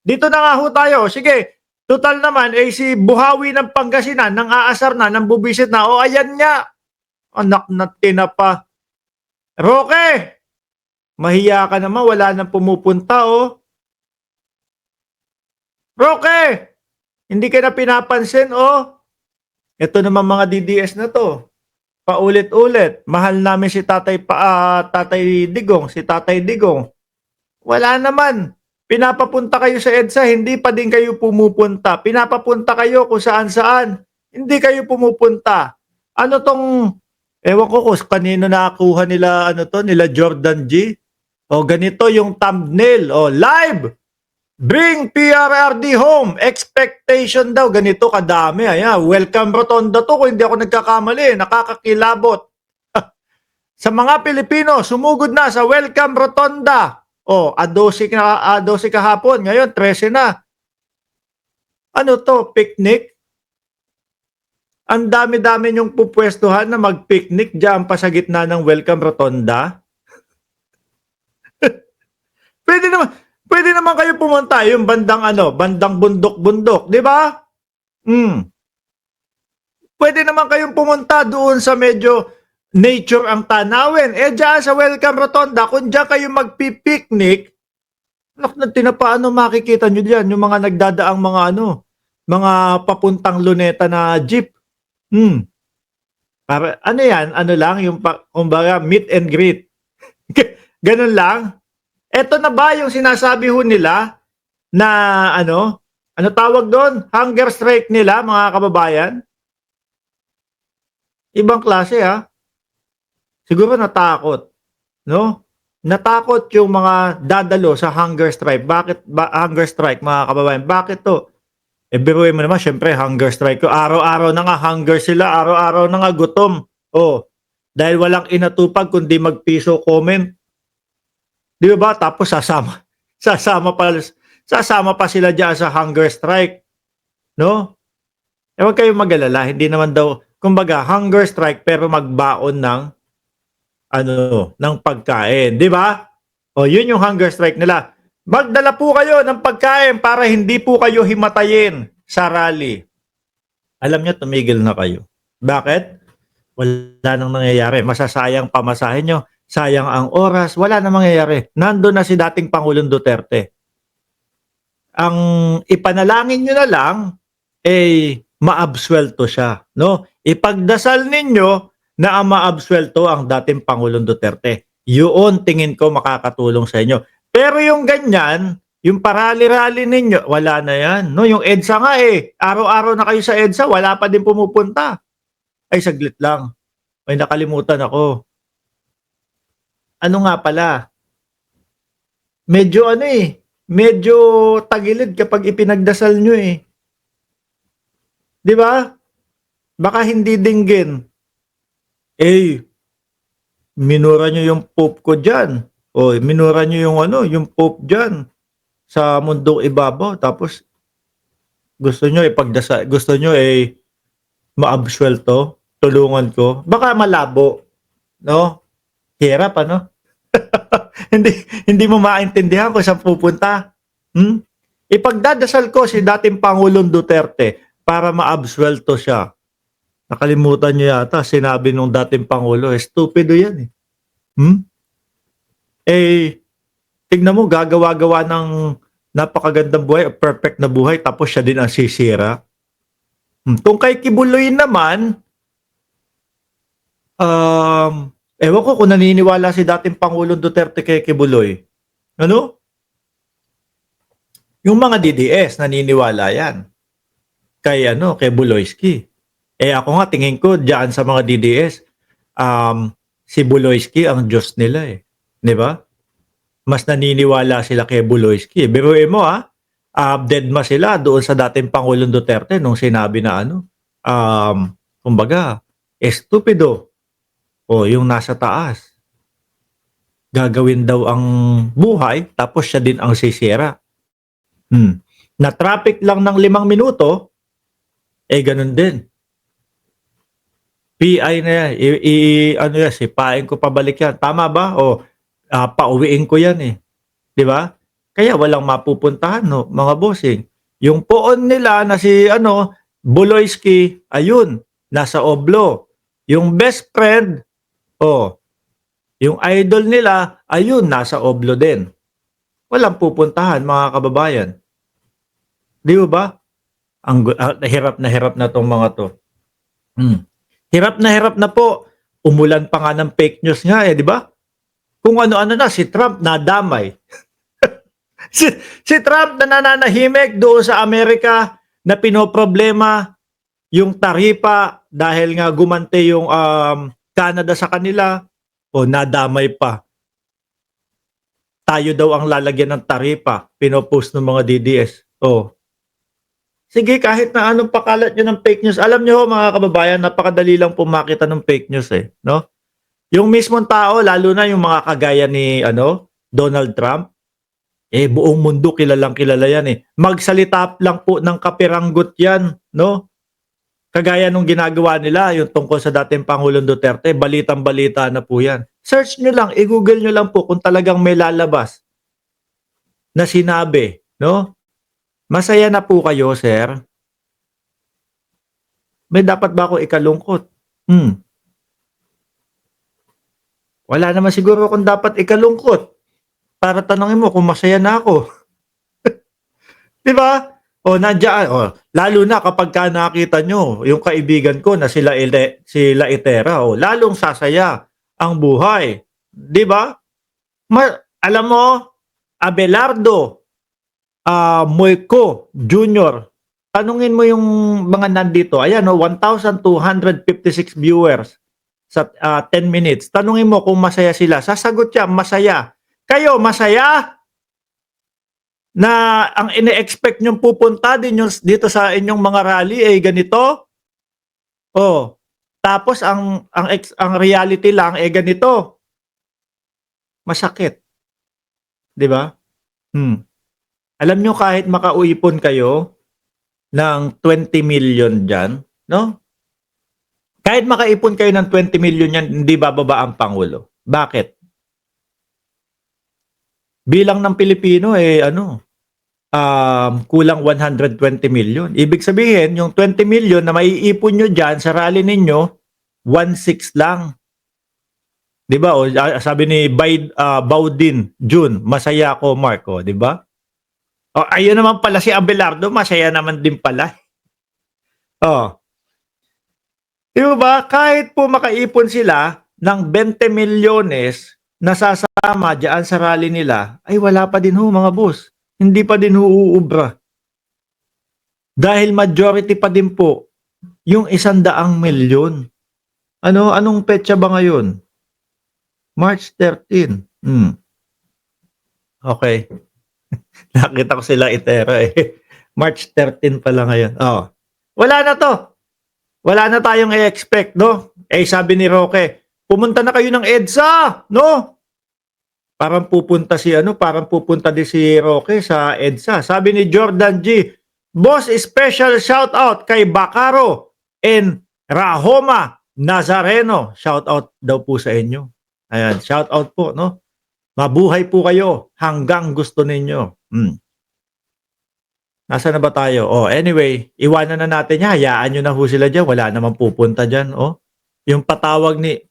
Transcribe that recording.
Dito na nga ho tayo. Sige, total naman, eh si Buhawi ng Pangasinan, nang aasar na, nang bubisit na. O ayan nga, anak na tinapa. Roque, mahiya ka naman, wala nang pumupunta, oh. Roque, hindi ka na pinapansin, oh. Ito naman mga DDS na to. Paulit-ulit. Mahal namin si Tatay Digong, si Tatay Digong. Wala naman. Pinapapunta kayo sa EDSA, hindi pa din kayo pumupunta. Pinapapunta kayo kung saan-saan. Hindi kayo pumupunta. Ano tong, ewan ko kung kanino nakakuha nila, ano to, nila Jordan G. O ganito yung thumbnail. O live! Bring PRRD home. Expectation daw. Ganito kadami. Ayan. Welcome Rotonda to. Kung hindi ako nagkakamali. Nakakakilabot. Sa mga Pilipino, sumugod na sa Welcome Rotonda. O, A12 kahapon. Ngayon, 13 na. Ano to? Picnic? Ang dami-dami niyong pupwestuhan na mag-picnic dyan pa sa gitna ng Welcome Rotonda. Pwede naman, pwede naman kayo pumunta yung bandang bandang bundok-bundok, 'di ba? Pwede naman kayong pumunta doon sa medyo nature ang tanawin. Eh diyan sa Welcome Rotonda, kung diyan kayo magpi-picnic, paano makikita nyo diyan yung mga nagdadaang mga papuntang Luneta na jeep. Para ano 'yan? Ano lang yung kumbaga meet and greet. Ganun lang. Eto na ba yung sinasabi ho nila na ano tawag doon? Hunger strike nila, mga kababayan? Ibang klase ha. Siguro natakot, no? Natakot yung mga dadalo sa hunger strike. Bakit ba hunger strike, mga kababayan? Bakit to? Eh biruin mo naman, syempre hunger strike ko. Araw-araw na nga hunger sila, araw-araw na nga gutom. Oh, dahil walang inatupag kundi magpiso comment. Di ba? Tapos sasama pa sila diyan sa hunger strike, no? Eh wag kayong mag-alala, hindi naman daw kumbaga hunger strike pero magbaon ng ng pagkain, di ba? O yun yung hunger strike nila. Magdala po kayo ng pagkain para hindi po kayo himatayin sa rally. Alam niyo, tumigil na kayo. Bakit? Wala nang nangyayari. Masasayang pamasahin nyo. Sayang ang oras. Wala nang mangyayari. Nandun na si dating Pangulong Duterte. Ang ipanalangin nyo na lang, maabswelto siya. No? Ipagdasal ninyo na maabswelto ang dating Pangulong Duterte. Yun, tingin ko, makakatulong sa inyo. Pero yung ganyan, yung parali-rali ninyo, wala na yan. No? Yung EDSA nga araw-araw na kayo sa EDSA, wala pa din pumupunta. Ay, saglit lang. May nakalimutan ako. Ano nga pala? Medyo medyo tagilid kapag ipinagdasal nyo 'Di ba? Baka hindi dinggin. Minura nyo yung pope ko dyan. O, minura nyo yung yung pope dyan sa mundong ibabaw. Tapos, gusto nyo ipagdasal, gusto nyo maabswelto, tulungan ko. Baka malabo, no? Hirap, hindi mo maintindihan kung saan pupunta. Ipagdadasal ko si dating Pangulong Duterte para maabswelto siya. Nakalimutan niyo yata, sinabi nung dating Pangulo, stupido yan tignan mo, gagawa-gawa ng napakagandang buhay, perfect na buhay, tapos siya din ang sisira. Kung kay Kibuloy naman, ewan ko kung naniniwala si dating Pangulong Duterte kay Kibuloy. Ano? Yung mga DDS, naniniwala yan. Kay Buloyski. Ako nga, tingin ko, diyan sa mga DDS, si Buloyski ang Diyos nila Di ba? Mas naniniwala sila kay Buloyski. Biruin mo deadma sila doon sa dating Pangulong Duterte nung sinabi na kumbaga, estupido. O yung nasa taas. Gagawin daw ang buhay, tapos siya din ang sisira. Na traffic lang ng 5 minuto, ganun din. PI na yan, sipain ko pabalik yan. Tama ba? O pauwiin ko yan 'di ba? Kaya walang mapupuntahan, no, mga bossing. Yung poon nila na si ano, Buloyski, ayun, nasa Oblo. Yung best friend, oh, yung idol nila, ayun, nasa Oblo din. Walang pupuntahan, mga kababayan. Di ba? Hirap na tong mga to. Hirap na po. Umulan pa nga ng fake news nga di ba? Kung ano-ano na, si Trump nadamay. si Trump na nananahimik doon sa Amerika na pinoproblema yung taripa dahil nga gumante yung Canada sa kanila o nadamay pa. Tayo daw ang lalagyan ng taripa, pinopost ng mga DDS. Sige, kahit na anong pakalat nyo ng fake news, alam nyo mga kababayan, napakadali lang po makita ng fake news no? Yung mismong tao, lalo na yung mga kagaya ni Donald Trump, buong mundo kilalang kilala yan Magsalita lang po ng kapiranggot yan, no? Kagaya nung ginagawa nila, yung tungkol sa dating Pangulong Duterte, balitang-balita na po yan. Search nyo lang, i-google nyo lang po kung talagang may lalabas na sinabi, no? Masaya na po kayo, sir? May dapat ba ako ikalungkot? Wala naman siguro kung dapat ikalungkot. Para tanongin mo kung masaya na ako. 'Di ba? Nandiyan, lalo na kapag nakita nyo yung kaibigan ko na sila Itera, lalong sasaya ang buhay. 'Di ba? Alam mo, Abelardo Moico Jr., tanungin mo yung mga nandito. Ayan, 1,256 viewers sa 10 minutes. Tanungin mo kung masaya sila. Sasagot siya, masaya. Kayo, masaya? Na ang ine-expect nyong pupunta din yung dito sa inyong mga rally ganito? Tapos ang reality lang ganito. Masakit. 'Di ba? Alam nyo kahit makauipon kayo ng 20 million diyan, no? Kahit makaipon kayo ng 20 million yan, hindi bababa ang Pangulo. Bakit? Bilang ng Pilipino kulang 120 million. Ibig sabihin, yung 20 million na maiipon nyo dyan sa rally ninyo, 1/6 lang. 'Di ba? Sabi ni Baudin June, masaya ako, Marco, 'di ba? Ayun naman pala si Abelardo, masaya naman din pala. Di ba? Kahit po makaipon sila ng 20 milyones na sasama dyan sa rally nila, ay wala pa din mga boss. Hindi pa din uubra. Dahil majority pa din po yung 100 milyon. Anong petsa ba ngayon? March 13. Okay. Nakita ko sila Itera March 13 pala ngayon. Wala na to. Wala na tayong i-expect, no? Sabi ni Roque, pumunta na kayo ng EDSA, no? Parang pupunta din si Roque sa EDSA. Sabi ni Jordan G, boss, special shout out kay Bacaro and Rahoma Nazareno. Shout out daw po sa inyo. Ayan, shout out po, no? Mabuhay po kayo hanggang gusto ninyo. Nasaan na ba tayo? Anyway, iwanan na natin yan. Hayaan nyo na ho sila dyan. Wala namang pupunta dyan. Yung patawag ni